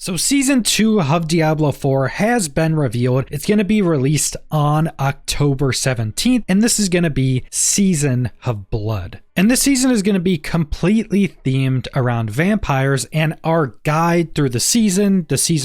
So Season 2 of Diablo 4 has been revealed. It's going to be released on October 17th, and this is going to be Season of Blood. And this season is going to be completely themed around vampires, and our guide through the season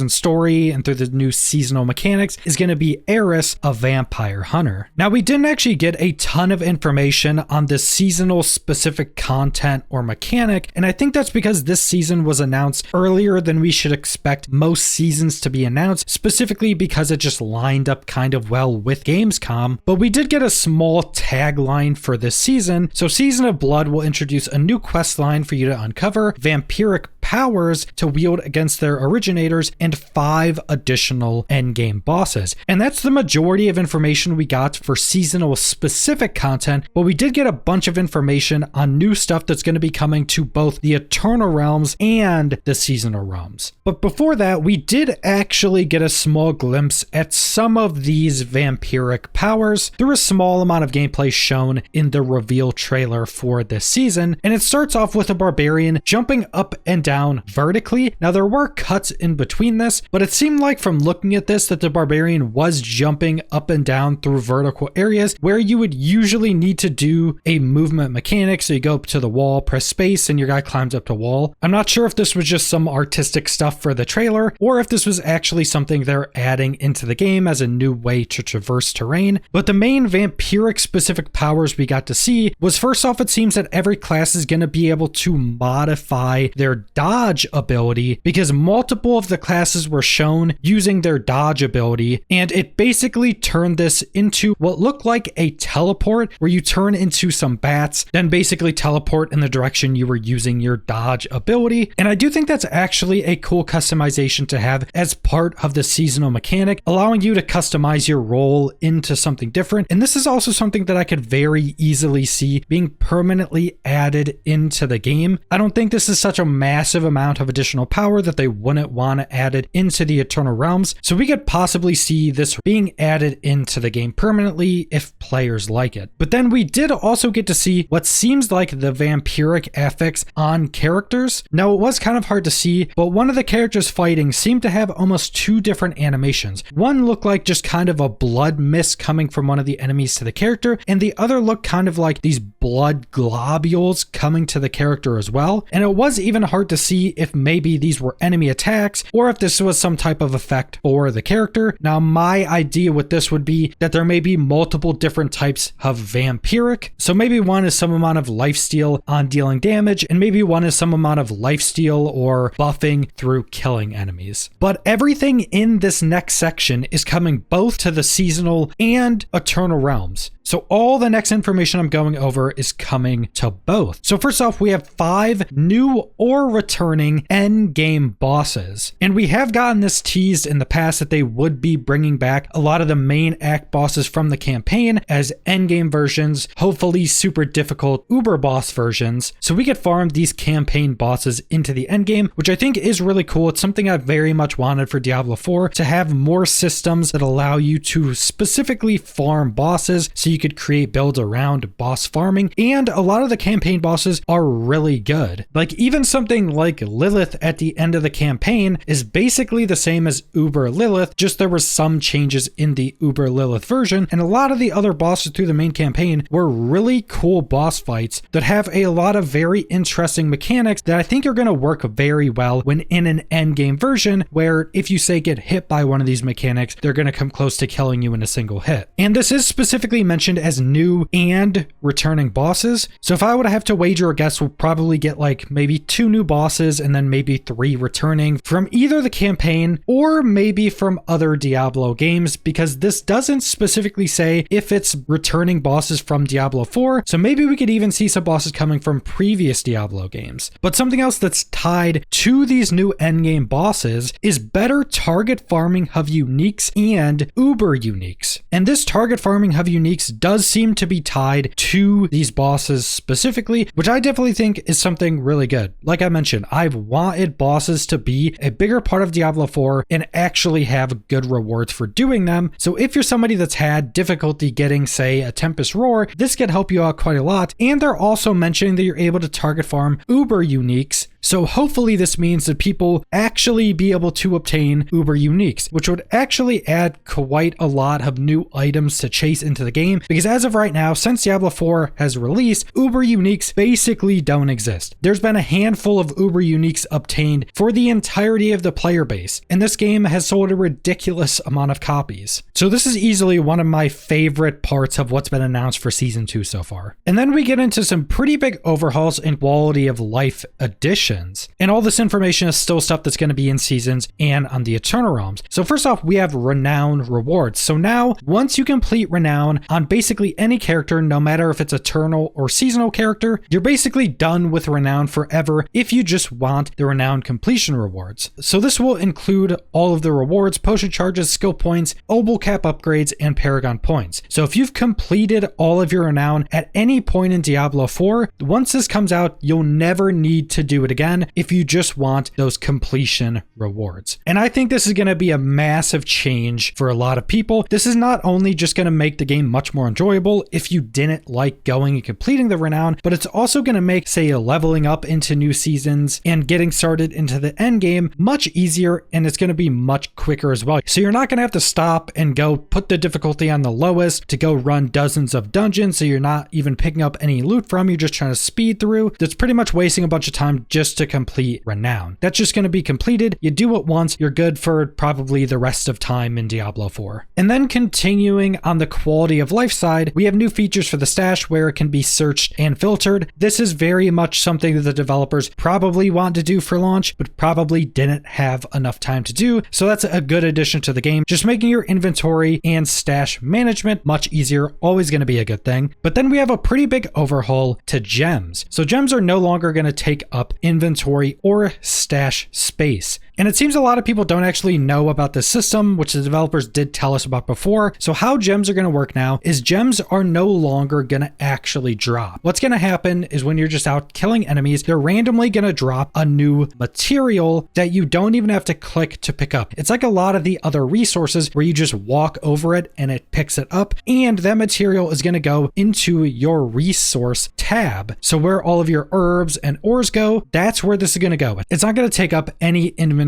story, and through the new seasonal mechanics is going to be Eris, a vampire hunter. Now, we didn't actually get a ton of information on this seasonal specific content or mechanic, and I think that's because this season was announced earlier than we should expect most seasons to be announced, specifically because it just lined up kind of well with Gamescom. But we did get a small tagline for this season. So Season of Blood will introduce a new quest line for you to uncover, vampiric powers to wield against their originators, and 5 additional endgame bosses. And that's the majority of information we got for seasonal specific content, but we did get a bunch of information on new stuff that's going to be coming to both the Eternal Realms and the Seasonal Realms. But before that, we did actually get a small glimpse at some of these vampiric powers through a small amount of gameplay shown in the reveal trailer for this season, and it starts off with a barbarian jumping up and down vertically. Now, there were cuts in between this, but it seemed like from looking at this that the barbarian was jumping up and down through vertical areas where you would usually need to do a movement mechanic. So you go up to the wall, press space, and your guy climbs up the wall. I'm not sure if this was just some artistic stuff for the trailer, or if this was actually something they're adding into the game as a new way to traverse terrain. But the main vampiric specific powers we got to see was, first off, it seems that every class is going to be able to modify their dodge ability, because multiple of the classes were shown using their dodge ability, and it basically turned this into what looked like a teleport, where you turn into some bats, then basically teleport in the direction you were using your dodge ability. And I do think that's actually a cool customization to have as part of the seasonal mechanic, allowing you to customize your role into something different. And this is also something that I could very easily see being permanently added into the game. I don't think this is such a massive amount of additional power that they wouldn't want to add it into the Eternal Realms. So we could possibly see this being added into the game permanently if players like it. But then we did also get to see what seems like the vampiric affix on characters. Now, it was kind of hard to see, but one of the characters fighting seemed to have almost 2 different animations. One looked like just kind of a blood mist coming from one of the enemies to the character, and the other looked kind of like these blood globules coming to the character as well. And it was even hard to see if maybe these were enemy attacks or if this was some type of effect for the character. Now, my idea with this would be that there may be multiple different types of vampiric. So maybe one is some amount of lifesteal on dealing damage, and maybe one is some amount of lifesteal or buffing through killing enemies. But everything in this next section is coming both to the seasonal and Eternal Realms. So all the next information I'm going over is coming to both. So first off, we have 5 new or returning endgame bosses. And we have gotten this teased in the past that they would be bringing back a lot of the main act bosses from the campaign as endgame versions, hopefully super difficult uber boss versions. So we could farm these campaign bosses into the endgame, which I think is really cool. It's something I very much wanted for Diablo 4, to have more systems that allow you to specifically farm bosses, so you could create builds around boss farming. And a lot of the campaign bosses are really good. Like even something like Lilith at the end of the campaign is basically the same as Uber Lilith, just there were some changes in the Uber Lilith version, and a lot of the other bosses through the main campaign were really cool boss fights that have a lot of very interesting mechanics that I think are going to work very well when in an endgame version, where if you say get hit by one of these mechanics, they're going to come close to killing you in a single hit. And this is specifically mentioned as new and returning bosses. So if I would have to wager a guess, we'll probably get like maybe 2 new bosses and then maybe 3 returning from either the campaign or maybe from other Diablo games, because this doesn't specifically say if it's returning bosses from Diablo 4. So maybe we could even see some bosses coming from previous Diablo games. But something else that's tied to these new endgame bosses is better target farming of uniques and uber uniques. And this target farming of uniques does seem to be tied to these bosses specifically, which I definitely think is something really good. Like I mentioned, I've wanted bosses to be a bigger part of Diablo 4 and actually have good rewards for doing them. So if you're somebody that's had difficulty getting, say, a Tempest Roar, this could help you out quite a lot. And they're also mentioning that you're able to target farm uber uniques. So hopefully this means that people actually be able to obtain Uber Uniques, which would actually add quite a lot of new items to chase into the game, because as of right now, since Diablo 4 has released, Uber Uniques basically don't exist. There's been a handful of Uber Uniques obtained for the entirety of the player base, and this game has sold a ridiculous amount of copies. So this is easily one of my favorite parts of what's been announced for Season 2 so far. And then we get into some pretty big overhauls and quality of life additions. And all this information is still stuff that's going to be in Seasons and on the Eternal Realms. So first off, we have Renown rewards. So now, once you complete Renown on basically any character, no matter if it's Eternal or Seasonal character, you're basically done with Renown forever if you just want the Renown completion rewards. So this will include all of the rewards, potion charges, skill points, obol cap upgrades, and Paragon points. So if you've completed all of your Renown at any point in Diablo 4, once this comes out, you'll never need to do it again if you just want those completion rewards. And I think this is going to be a massive change for a lot of people. This is not only just going to make the game much more enjoyable if you didn't like going and completing the Renown, but it's also going to make, say, leveling up into new seasons and getting started into the end game much easier, and it's going to be much quicker as well. So you're not going to have to stop and go put the difficulty on the lowest to go run dozens of dungeons, so you're not even picking up any loot from, you're just trying to speed through. That's pretty much wasting a bunch of time just to complete Renown. That's just going to be completed. You do it once, you're good for probably the rest of time in Diablo 4. And then continuing on the quality of life side, we have new features for the stash where it can be searched and filtered. This is very much something that the developers probably want to do for launch, but probably didn't have enough time to do. So that's a good addition to the game. Just making your inventory and stash management much easier, always going to be a good thing. But then we have a pretty big overhaul to gems. So gems are no longer going to take up inventory or stash space. And it seems a lot of people don't actually know about this system, which the developers did tell us about before. So how gems are going to work now is gems are no longer going to actually drop. What's going to happen is when you're just out killing enemies, they're randomly going to drop a new material that you don't even have to click to pick up. It's like a lot of the other resources where you just walk over it and it picks it up, and that material is going to go into your resource tab. So where all of your herbs and ores go, that's where this is going to go. It's not going to take up any inventory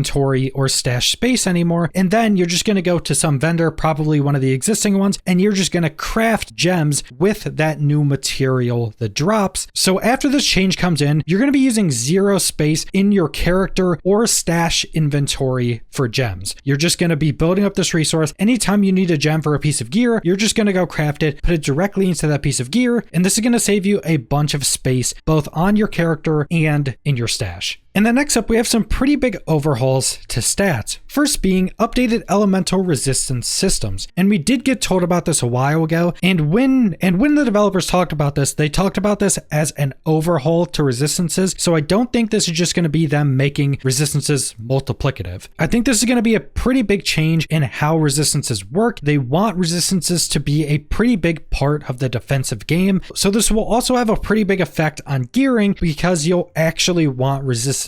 or stash space anymore, and then you're just going to go to some vendor, probably one of the existing ones, and you're just going to craft gems with that new material that drops. So after this change comes in, you're going to be using zero space in your character or stash inventory for gems. You're just going to be building up this resource. Anytime you need a gem for a piece of gear, you're just going to go craft it, put it directly into that piece of gear, and this is going to save you a bunch of space both on your character and in your stash. And then next up, we have some pretty big overhauls to stats. First being updated elemental resistance systems. And we did get told about this a while ago. And when the developers talked about this, they talked about this as an overhaul to resistances. So I don't think this is just going to be them making resistances multiplicative. I think this is going to be a pretty big change in how resistances work. They want resistances to be a pretty big part of the defensive game. So this will also have a pretty big effect on gearing because you'll actually want resistance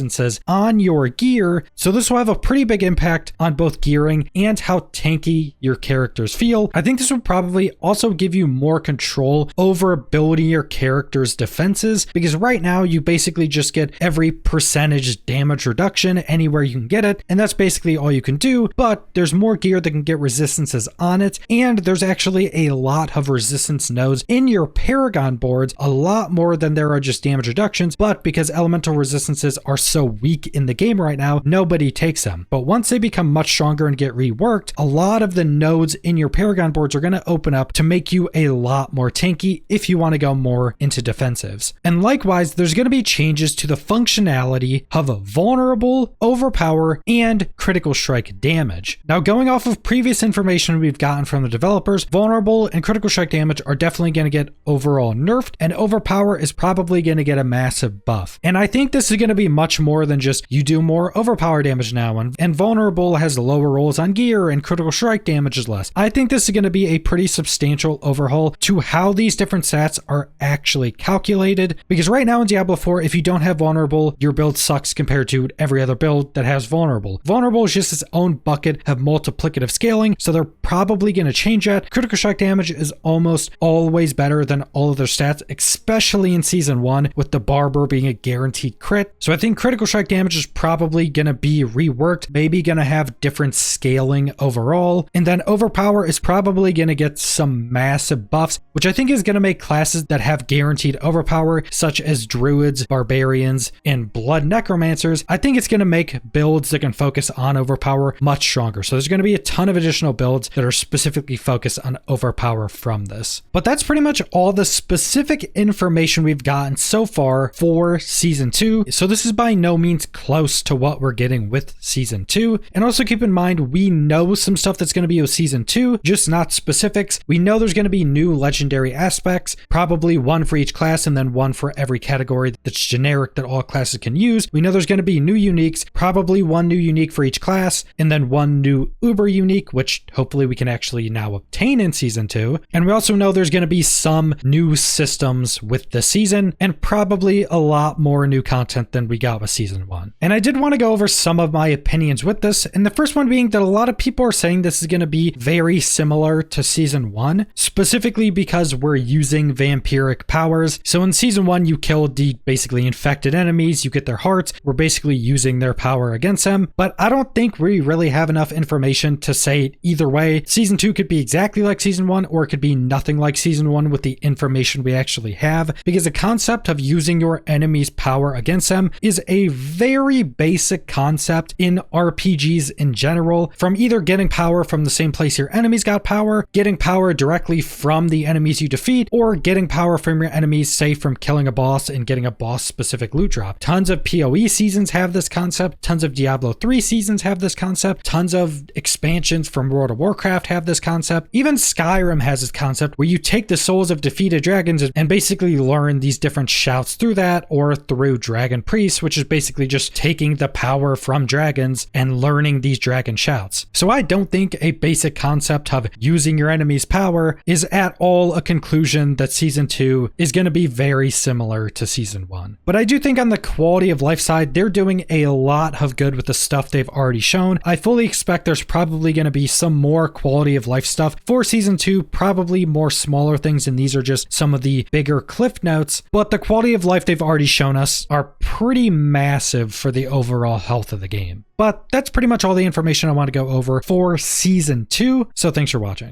on your gear. So this will have a pretty big impact on both gearing and how tanky your characters feel. I think this will probably also give you more control over building your character's defenses, because right now you basically just get every percentage damage reduction anywhere you can get it, and that's basically all you can do. But there's more gear that can get resistances on it, and there's actually a lot of resistance nodes in your Paragon boards, a lot more than there are just damage reductions. But because elemental resistances are so weak in the game right now, nobody takes them. But once they become much stronger and get reworked, a lot of the nodes in your Paragon boards are going to open up to make you a lot more tanky if you want to go more into defensives. And likewise, there's going to be changes to the functionality of vulnerable, overpower, and critical strike damage. Now, going off of previous information we've gotten from the developers, vulnerable and critical strike damage are definitely going to get overall nerfed, and overpower is probably going to get a massive buff. And I think this is going to be much more than just you do more overpower damage now, and vulnerable has lower rolls on gear and critical strike damage is less. I think this is going to be a pretty substantial overhaul to how these different stats are actually calculated, because right now in Diablo 4, if you don't have vulnerable, your build sucks compared to every other build that has vulnerable. Vulnerable is just its own bucket of multiplicative scaling, so they're probably going to change that. Critical strike damage is almost always better than all of their stats, especially in season 1 with the Barber being a guaranteed crit. So I think critical strike damage is probably going to be reworked, maybe going to have different scaling overall. And then overpower is probably going to get some massive buffs, which I think is going to make classes that have guaranteed overpower, such as druids, barbarians, and blood necromancers, I think it's going to make builds that can focus on overpower much stronger. So there's going to be a ton of additional builds that are specifically focused on overpower from this. But that's pretty much all the specific information we've gotten so far for season 2. So this is by no means close to what we're getting with season 2. And also keep in mind, we know some stuff that's going to be with season 2, just not specifics. We know there's going to be new legendary aspects, probably one for each class and then one for every category that's generic that all classes can use. We know there's going to be new uniques, probably one new unique for each class, and then one new uber unique, which hopefully we can actually now obtain in season 2. And we also know there's going to be some new systems with the season, and probably a lot more new content than we got with season 1. And I did want to go over some of my opinions with this, and the first one being that a lot of people are saying this is going to be very similar to season 1, specifically because we're using vampiric powers. So in season 1, you killed the basically infected enemies, you get their hearts, we're basically using their power against them. But I don't think we really have enough information to say either way. Season 2 could be exactly like season 1, or it could be nothing like season 1 with the information we actually have, because the concept of using your enemy's power against them is a very basic concept in RPGs in general, from either getting power from the same place your enemies got power, getting power directly from the enemies you defeat, or getting power from your enemies, say from killing a boss and getting a boss specific loot drop. Tons of PoE seasons have this concept, tons of Diablo 3 seasons have this concept, tons of expansions from World of Warcraft have this concept. Even Skyrim has this concept where you take the souls of defeated dragons and basically learn these different shouts through that, or through Dragon Priests, which is basically just taking the power from dragons and learning these dragon shouts. So I don't think a basic concept of using your enemy's power is at all a conclusion that season 2 is going to be very similar to season 1. But I do think on the quality of life side, they're doing a lot of good with the stuff they've already shown. I fully expect there's probably going to be some more quality of life stuff for season 2, probably more smaller things, and these are just some of the bigger cliff notes. But the quality of life they've already shown us are pretty massive for the overall health of the game. But that's pretty much all the information I want to go over for season 2. So thanks for watching.